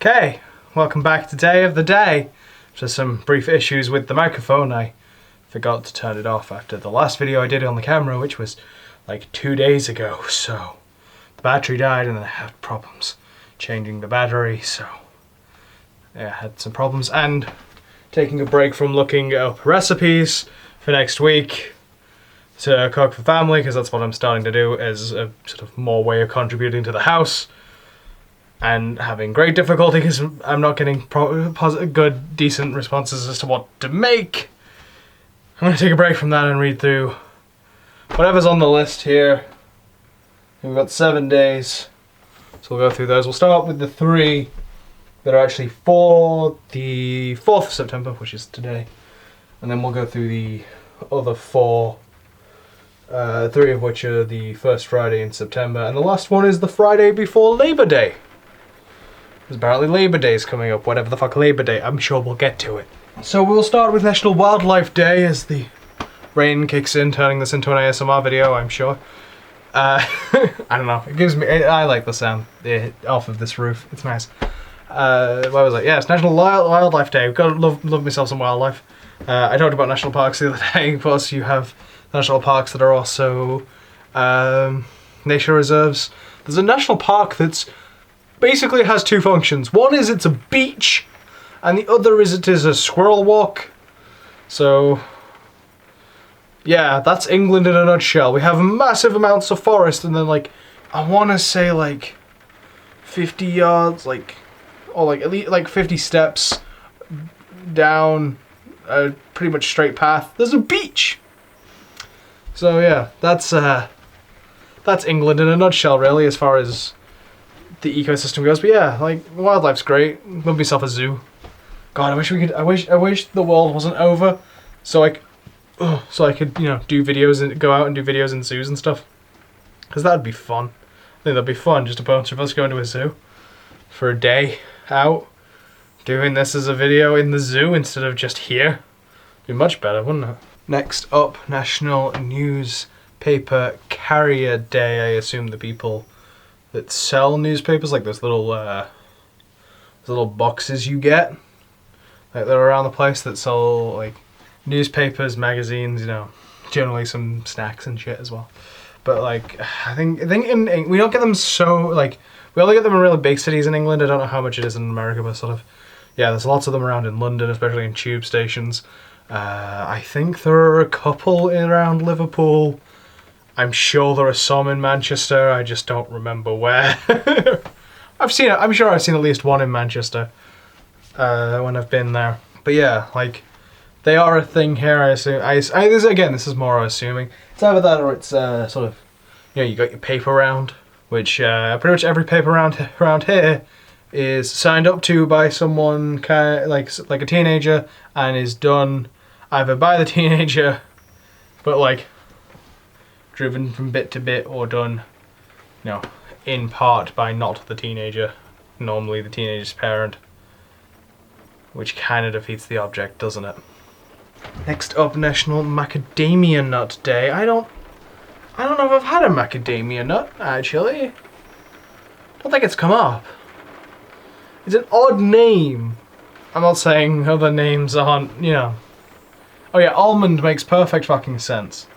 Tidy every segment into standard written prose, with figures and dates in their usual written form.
Okay, welcome back to Day of the Day. Just some brief issues with the microphone. I forgot to turn it off after the last video I did on the camera, which was like 2 days ago, so the battery died and then I had problems changing the battery, so yeah, I had some problems, and taking a break from looking up recipes for next week to cook for family, because that's what I'm starting to do as a sort of more way of contributing to the house, and having great difficulty because I'm not getting good, decent responses as to what to make. I'm going to take a break from that and read through whatever's on the list here. We've got 7 days, so we'll go through those. We'll start with the 3 that are actually for the 4th of September, which is today, and then we'll go through the other 4, 3 of which are the first Friday in September, and the last one is the Friday before Labor Day. Because apparently Labor Day is coming up, whatever the fuck Labor Day, I'm sure we'll get to it. So we'll start with National Wildlife Day as the rain kicks in, turning this into an ASMR video, I'm sure. I don't know, it gives me, I like the sound off of this roof, it's nice. What was it? Yeah, it's National Wildlife Day. I've got to love myself some wildlife. I talked about national parks the other day. Of course, you have national parks that are also nature reserves. There's a national park that's basically has 2 functions. One is it's a beach, and the other is it is a squirrel walk. So yeah, that's England in a nutshell. We have massive amounts of forest, and then like I want to say like 50 yards, or like at least like 50 steps down a pretty much straight path, there's a beach. So yeah, that's England in a nutshell, really, as far as the ecosystem goes. But yeah, like wildlife's great. Love myself a zoo. God, I wish we could. I wish the world wasn't over, so I could, you know, do videos and go out and do videos in zoos and stuff. Because that'd be fun. I think that'd be fun. Just a bunch of us going to a zoo for a day out, doing this as a video in the zoo instead of just here. It'd be much better, wouldn't it? Next up, National Newspaper Carrier Day. I assume the people that sell newspapers, like those little boxes you get, like they're around the place, that sell like newspapers, magazines, you know, generally some snacks and shit as well. But like, I think in we don't get them so like. We only get them in really big cities in England. I don't know how much it is in America, but sort of, yeah, there's lots of them around in London, especially in tube stations. I think there are a couple around Liverpool. I'm sure there are some in Manchester. I just don't remember where. I'm sure I've seen at least one in Manchester when I've been there. But yeah, like, they are a thing here. I assume. This is more assuming. It's either that or it's sort of, you know, you got your paper round, which pretty much every paper around here is signed up to by someone like a teenager, and is done either by the teenager, but like driven from bit to bit, or done, you know, in part by not the teenager, normally the teenager's parent, which kind of defeats the object, doesn't it? Next up, National Macadamia Nut Day. I don't know if I've had a macadamia nut, actually. I don't think it's come up. It's an odd name. I'm not saying other names aren't, you know. Oh yeah, almond makes perfect fucking sense.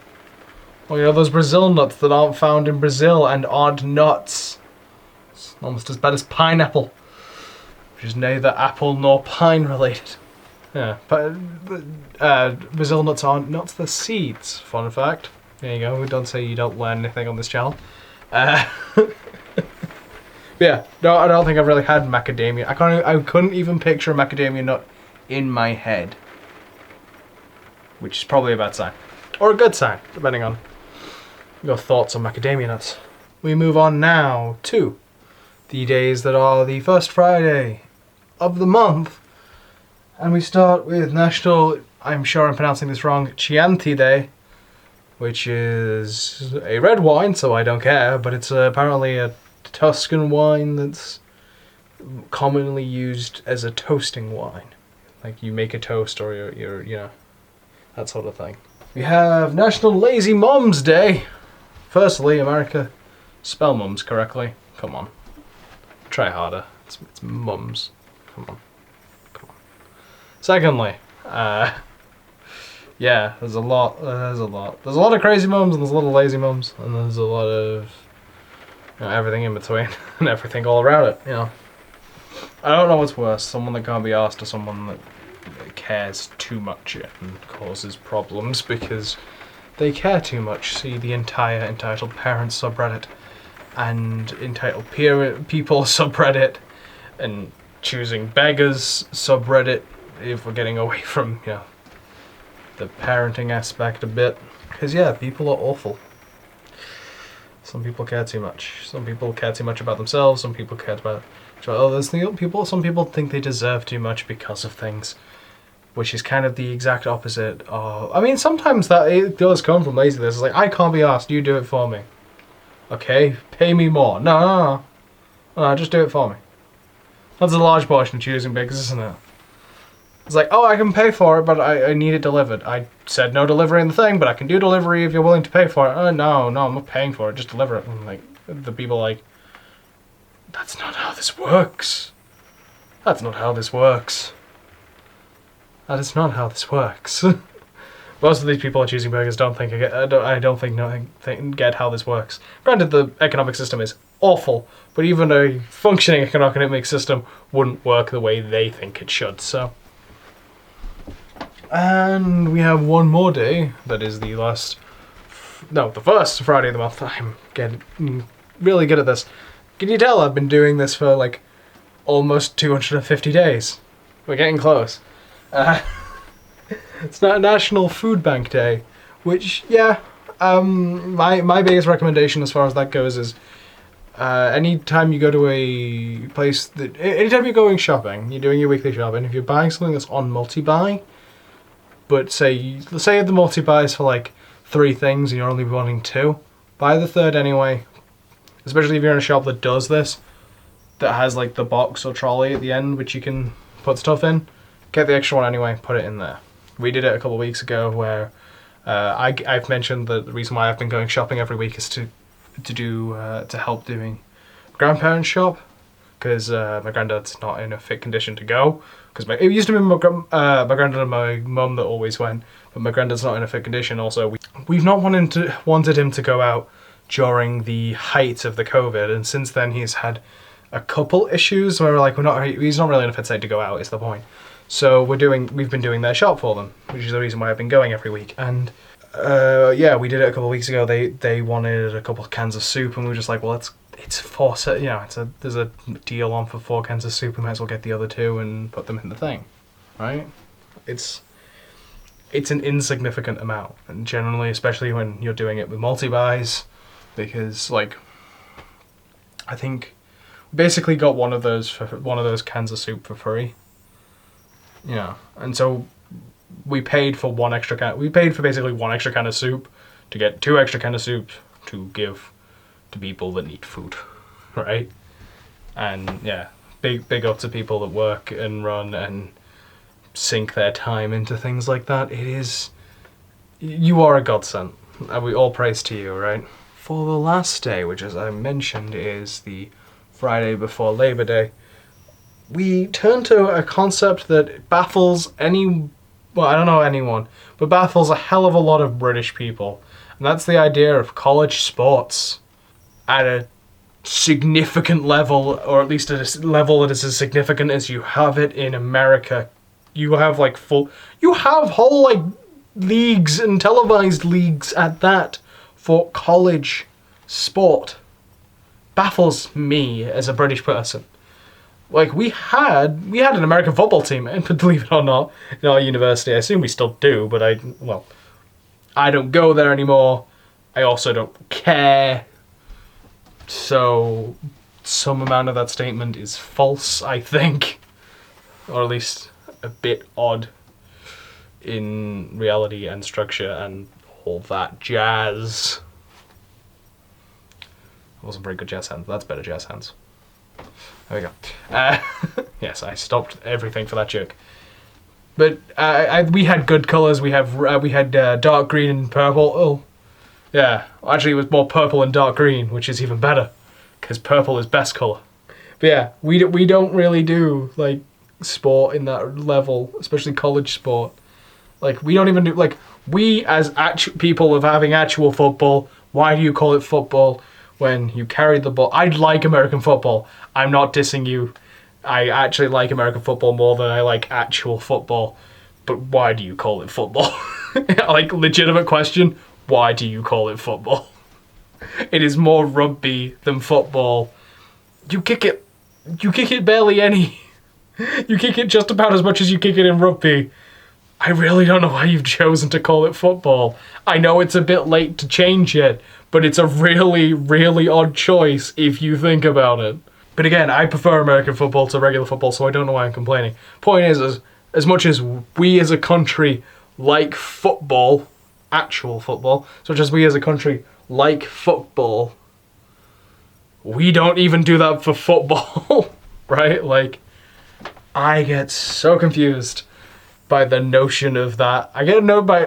Well, you know, those Brazil nuts that aren't found in Brazil, and odd nuts. It's almost as bad as pineapple, which is neither apple nor pine related. Yeah, but Brazil nuts aren't nuts, they're seeds, fun fact. There you go, we don't say you don't learn anything on this channel. Yeah, no, I don't think I've really had macadamia. I couldn't even picture a macadamia nut in my head. Which is probably a bad sign. Or a good sign, depending on your thoughts on macadamia nuts. We move on now to the days that are the first Friday of the month. And we start with National, I'm sure I'm pronouncing this wrong, Chianti Day, which is a red wine, so I don't care, but it's apparently a Tuscan wine that's commonly used as a toasting wine. Like, you make a toast, or you're you know, that sort of thing. We have National Lazy Moms Day. Firstly, America, spell mums correctly. Come on. Try harder. It's mums. Come on. Secondly, yeah, there's a lot of crazy mums, and there's a lot of lazy mums, and there's a lot of, you know, everything in between, and everything all around it, you know. I don't know what's worse, someone that can't be asked or someone that cares too much and causes problems because they care too much. See the entire Entitled Parents subreddit, and Entitled People subreddit, and Choosing Beggars subreddit, if we're getting away from, you know, the parenting aspect a bit. Because, yeah, people are awful. Some people care too much. Some people care too much about themselves. Some people care about others. Some people think they deserve too much because of things, which is kind of the exact opposite of... I mean, sometimes that it does come from laziness. It's like, I can't be asked, you do it for me. Okay, pay me more. No, just do it for me. That's a large portion of choosing Beggars, isn't it? It's like, oh, I can pay for it, but I need it delivered. I said no delivery in the thing, but I can do delivery if you're willing to pay for it. Oh, no, I'm not paying for it, just deliver it. And like, the people are like, that's not how this works. That's not how this works. That is not how this works. Most of these people are choosing Beggars don't think get how this works. Granted, the economic system is awful, but even a functioning economic system wouldn't work the way they think it should, so... And we have one more day, that is the first Friday of the month. I'm getting really good at this. Can you tell I've been doing this for like almost 250 days? We're getting close. It's not National Food Bank Day, which, yeah, my biggest recommendation as far as that goes is anytime you go to a place anytime you're going shopping, you're doing your weekly shopping, if you're buying something that's on multi-buy, but say the multi-buy is for like 3 things and you're only wanting 2, buy the 3rd anyway. Especially if you're in a shop that does this, that has like the box or trolley at the end which you can put stuff in. Get the extra one anyway, put it in there. We did it a couple of weeks ago where I've mentioned that the reason why I've been going shopping every week is to help doing grandparents shop, because my granddad's not in a fit condition to go. Because it used to be my granddad and my mum that always went, but my granddad's not in a fit condition. Also, we've not wanted him to go out during the height of the COVID, and since then he's had a couple issues where we're like, he's not really in a fit state to go out, is the point. So we've been doing their shop for them, which is the reason why I've been going every week. And yeah, we did it a couple of weeks ago. They wanted a couple of cans of soup, and we were just like, well, it's 4 set, you know, there's a deal on for 4 cans of soup. We might as well get the other 2 and put them in the thing, right? It's an insignificant amount, and generally, especially when you're doing it with multi-buys, because like I think we basically got one of those cans of soup for free. You know, and so we paid for 1 extra can. We paid for basically 1 extra can of soup to get 2 extra cans of soup to give to people that need food, right? And yeah, big up to people that work and run and sink their time into things like that. You are a godsend, and we all praise to you, right? For the last day, which as I mentioned is the Friday before Labor Day, we turn to a concept that baffles I don't know anyone, but baffles a hell of a lot of British people. And that's the idea of college sports at a significant level, or at least at a level that is as significant as you have it in America. You have whole like leagues and televised leagues at that for college sport. Baffles me as a British person. Like, we had an American football team, and believe it or not, in our university. I assume we still do, but I don't go there anymore. I also don't care. So, some amount of that statement is false, I think. Or at least a bit odd in reality and structure and all that jazz. That wasn't very good jazz hands. That's better jazz hands. There we go. Yes, I stopped everything for that joke. But we had good colours. We had dark green and purple. Oh, yeah. Actually, it was more purple and dark green, which is even better, because purple is best colour. But yeah, we don't really do like sport in that level, especially college sport. Like we don't even do like we as people of having actual football. Why do you call it football when you carry the ball? I like American football. I'm not dissing you. I actually like American football more than I like actual football. But why do you call it football? Like legitimate question. Why do you call it football? It is more rugby than football. You kick it barely any. You kick it just about as much as you kick it in rugby. I really don't know why you've chosen to call it football. I know it's a bit late to change it, but it's a really, really odd choice if you think about it. But again, I prefer American football to regular football, so I don't know why I'm complaining. Point is, as much as we as a country like football, actual football, such as we as a country like football, we don't even do that for football, right? Like, I get so confused by the notion of that. I get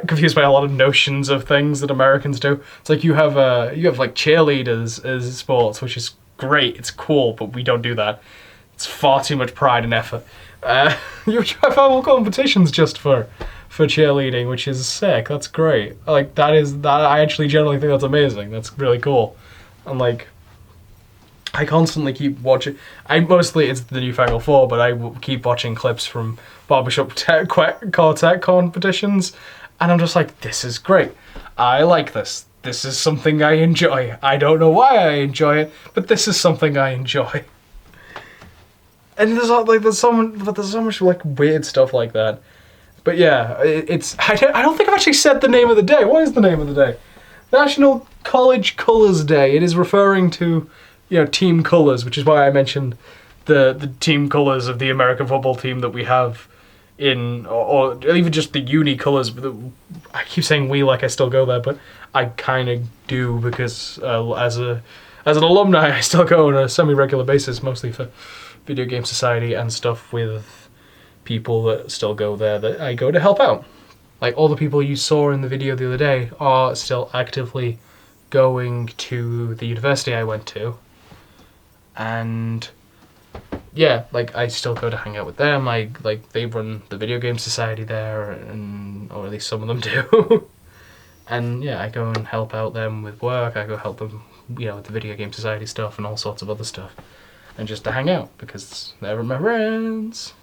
confused by a lot of notions of things that Americans do. It's like you have like cheerleaders as sports, which is great. It's cool, but we don't do that. It's far too much pride and effort. You have whole competitions just for cheerleading, which is sick. That's great. Like that. I actually generally think that's amazing. That's really cool. And like, I constantly keep watching. Mostly it's the Newfangled 4, but I will keep watching clips from barbershop quartet competitions, and I'm just like, this is great. I like this. This is something I enjoy. I don't know why I enjoy it, but this is something I enjoy. And there's so much like weird stuff like that. But yeah, I don't think I've actually said the name of the day. What is the name of the day? National College Colours Day. It is referring to, team colours, which is why I mentioned the team colours of the American football team that we have or even just the uni colours. I keep saying we like I still go there, but I kind of do because as an alumni, I still go on a semi-regular basis, mostly for Video Game Society and stuff with people that still go there that I go to help out. Like all the people you saw in the video the other day are still actively going to the university I went to. And yeah, like I still go to hang out with them. They run the Video Game Society there, or at least some of them do. And yeah, I go and help out them with work. I go help them, with the Video Game Society stuff and all sorts of other stuff. And just to hang out because they're my friends.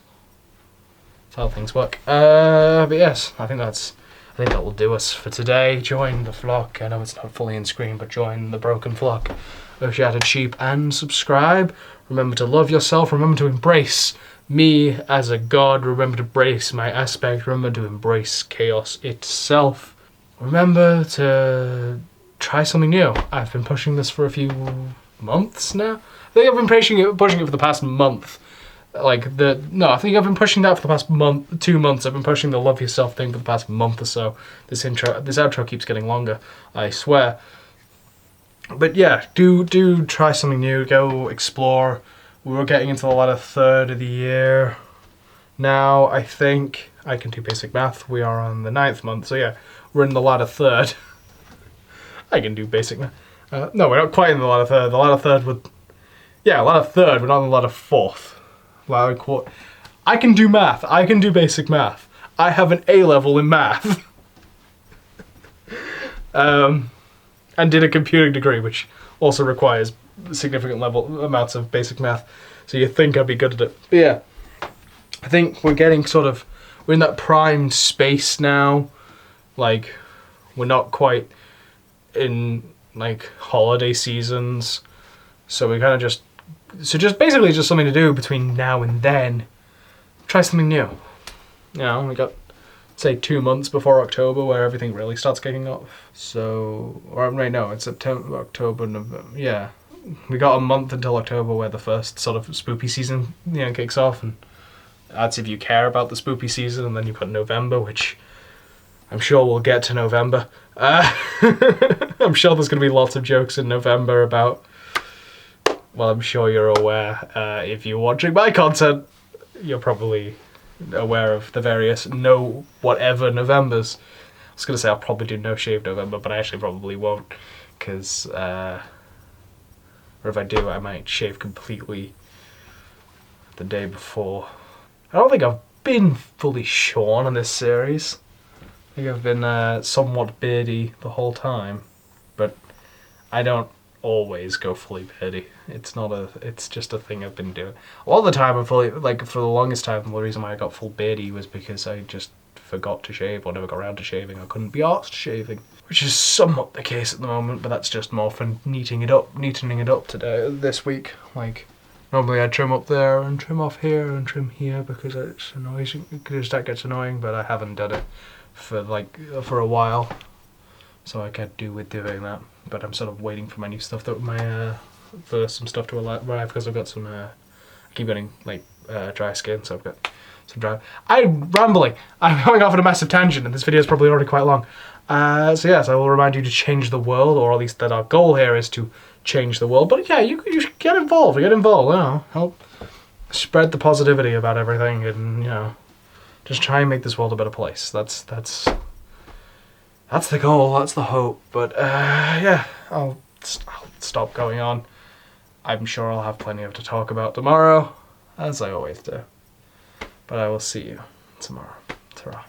That's how things work. But yes, I think that will do us for today. Join the flock. I know it's not fully in screen, but join the broken flock of shattered sheep and subscribe. Remember to love yourself. Remember to embrace me as a god. Remember to embrace my aspect. Remember to embrace chaos itself. Remember to try something new. I've been pushing this for a few months now. I think I've been pushing it for the past month. I think I've been pushing that for the past 2 months. I've been pushing the love yourself thing for the past month or so. This outro keeps getting longer, I swear. But yeah, do try something new. Go explore. We're getting into the latter third of the year now. I think I can do basic math. We are on the 9th month, so yeah, we're in the latter third. I can do basic math. No, we're not quite in the latter third. The latter third would, latter third. We're not in the latter fourth. Latter quarter. I can do math. I can do basic math. I have an A level in math. And did a computing degree, which also requires significant amounts of basic math. So you think I'd be good at it. But yeah, I think we're in that prime space now. Like, we're not quite in like holiday seasons. So we kind of just basically just something to do between now and then. Try something new. We got, say, 2 months before October where everything really starts kicking off. So, it's September, October, November. Yeah, we got a month until October where the first sort of spoopy season, kicks off, and that's if you care about the spoopy season. And then you put November, which I'm sure we'll get to November. I'm sure there's going to be lots of jokes in November about. Well, I'm sure you're aware. If you're watching my content, you're probably aware of the various no whatever Novembers. I was going to say I'll probably do no shave November, but I actually probably won't, because or if I do, I might shave completely the day before. I don't think I've been fully shorn in this series. I think I've been somewhat beardy the whole time, but I don't always go fully beardy. It's just a thing I've been doing. All the time I'm fully, like, for the longest time, the reason why I got full beardy was because I just forgot to shave or never got around to shaving. I couldn't be arsed shaving, which is somewhat the case at the moment, but that's just more for neatening it up today, this week. Like, normally I trim up there and trim off here and trim here because it's annoying, because that gets annoying, but I haven't done it for a while, so I can't do with doing that. But I'm sort of waiting for my new stuff, for some stuff to arrive, because I've got some, I keep getting, like, dry skin, so I've got some dry... I'm rambling! I'm going off on a massive tangent, and this video is probably already quite long. So yes, I will remind you to change the world, or at least that our goal here is to change the world. But yeah, you should get involved, you know, help spread the positivity about everything, and, you know, just try and make this world a better place. That's the goal, that's the hope. But yeah, I'll stop going on. I'm sure I'll have plenty to talk about tomorrow, as I always do. But I will see you tomorrow. Ta-ra.